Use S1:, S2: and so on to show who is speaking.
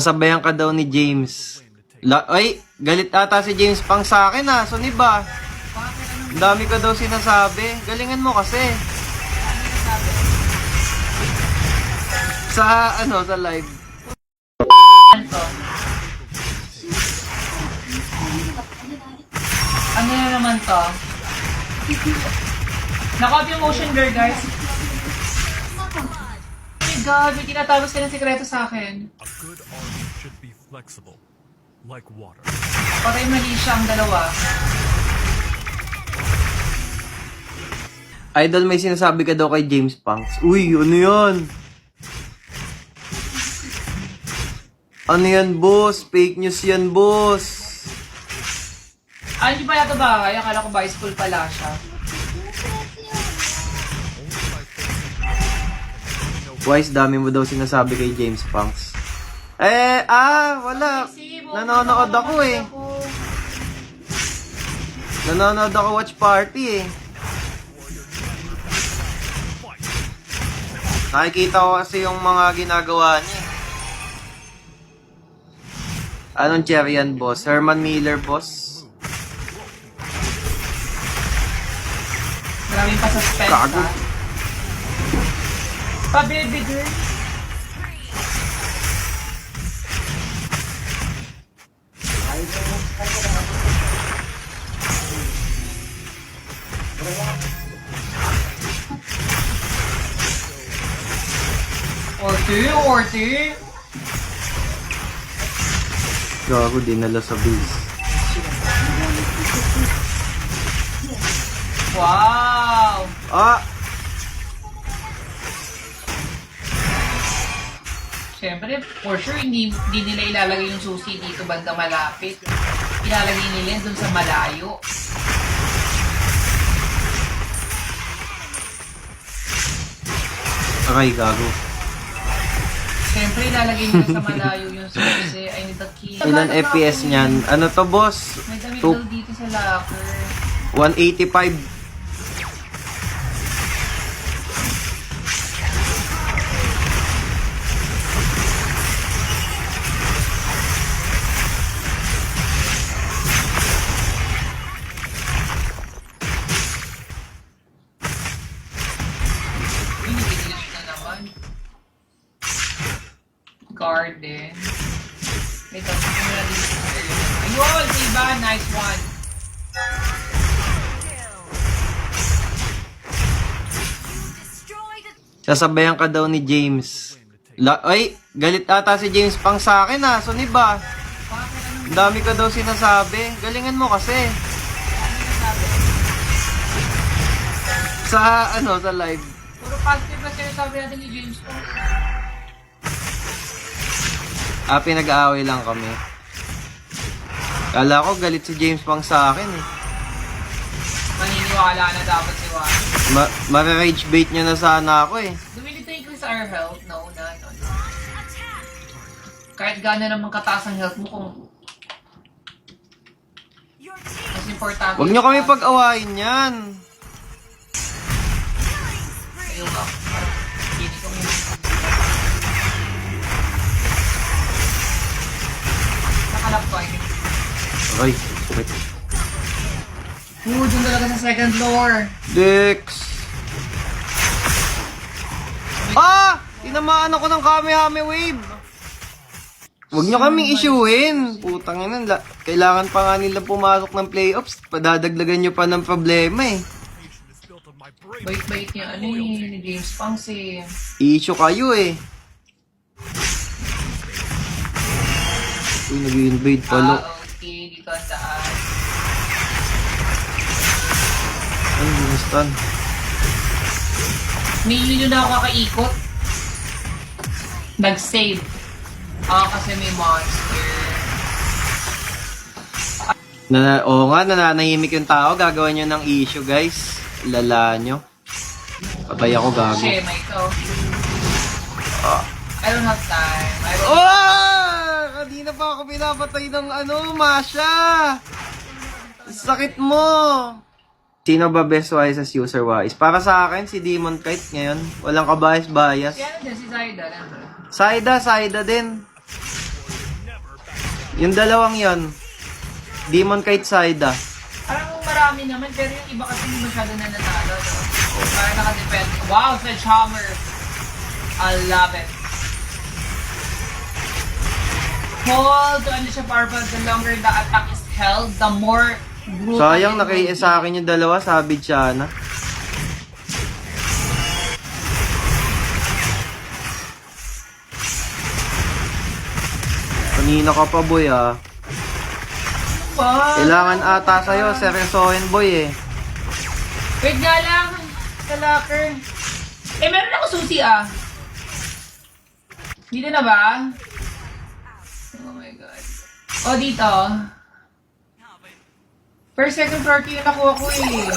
S1: Sabayan ka daw ni James. Ay, galit ata si James pang sa akin ha. Sunib ba? Ang dami ka daw sinasabi. Galingan mo kasi. Sa sa live.
S2: Ano na naman to? Naka-off yung motion blur, guys. Oh my God, may tinatapos ka ng sikreto sa akin.
S3: A good army should be flexible, like water.
S2: Patay mali siya ang dalawa.
S1: Idol, may sinasabi ka daw kay James Punks. Uy, ano yan? Ano yan, boss? Fake news yan, boss.
S2: Hindi pala ito bagay. Akala ko ba school pala siya.
S1: Wise, dami mo daw sinasabi kay James Punks. Wala. Nanonood ako eh. Nanonood ako watch party eh. Nakikita ko kasi yung mga ginagawa niya. Anong cherry yan, boss? Herman Miller, boss?
S2: Maraming pa suspense,
S1: Gago.
S2: ha? Pa-baby girl. Orti.
S1: Gago, dinala sa base.
S2: Wow! Siyempre, for sure, hindi nila ilalagay yung susi dito banda malapit. Ilalagay nila yun dun sa malayo.
S1: Aray, gago.
S2: Siyempre, ilalagay nila sa malayo yung susi. I need the key.
S1: Ilan FPS niyan? Ano to, boss?
S2: May damit daw dito sa locker.
S1: 185.
S2: English na naman. Garden. Wait, tapos ko na dito. Ayun, diba? Nice one.
S1: Sasabayan ka daw ni James. Ay, galit ata si James pang sa akin ha. Sunib ba? Ang dami ka daw sinasabi. Galingan mo kasi. Sa sa live.
S2: Puro positive na sinasabi natin ni James po.
S1: Pinag-aaway lang kami. Kala ko galit si James pang sa akin eh.
S2: Maniniwala na dapat si Juan.
S1: Mara-rage bait nyo na sana ako eh.
S2: Do we need to increase our health? No. Kahit gano'n naman kataas ang health mo kung mas importante.
S1: Huwag nyo kami pag-awayin yan.
S2: Ayun ka. Hindi ko mo. Nakalap ko.
S1: Ay, wait.
S2: Dun talaga sa second floor.
S1: Dex! Tinamaan ako ng Kamehame Wave! Huwag nyo kaming isyuhin. Putang ina, kailangan pa nga nila pumasok ng playoffs. Padadagdagan nyo pa ng problema eh.
S2: Bait-bait niya, ni James Punks eh.
S1: I-issue kayo eh. Uy, nag-invade palo.
S2: Okay, dito ang daan.
S1: Ano, binastan?
S2: Nililo na ako kakaikot. Nag-save. Kasi may monster.
S1: Oo nga, nananahimik yung tao. Gagawa nyo ng issue, guys. Lala nyo. Patay ako, gago.
S2: Shema ito. I don't have time.
S1: Kanina pa ako pinapatay ng Masha! Sakit mo! Sino ba best Wise user wise? Para sa akin, si Demon Kite ngayon. Walang kabayas-bayas.
S2: Si ano din, si Zaida.
S1: Saida din. Yung dalawang yon, Demon Kite Saida.
S2: Parang marami naman, pero yung iba kasi hindi masyado na nanalo. No? Parang nakadepende. Wow, Sledgehammer! I love it. Hold to ano siya powerful, the longer the attack is held, the more brutal.
S1: Sayang,
S2: it will be.
S1: sa akin yung dalawa, sabi siya na. Kanina ka pa, boy, ah.
S2: Wow.
S1: Kailangan ata sa'yo, seryosohin, boy, eh.
S2: Wait nga lang, sa locker. Eh, meron ako susi ah. Dito na ba? Oh my God. Oh, dito. First, second floor ko yung nakuha ko eh.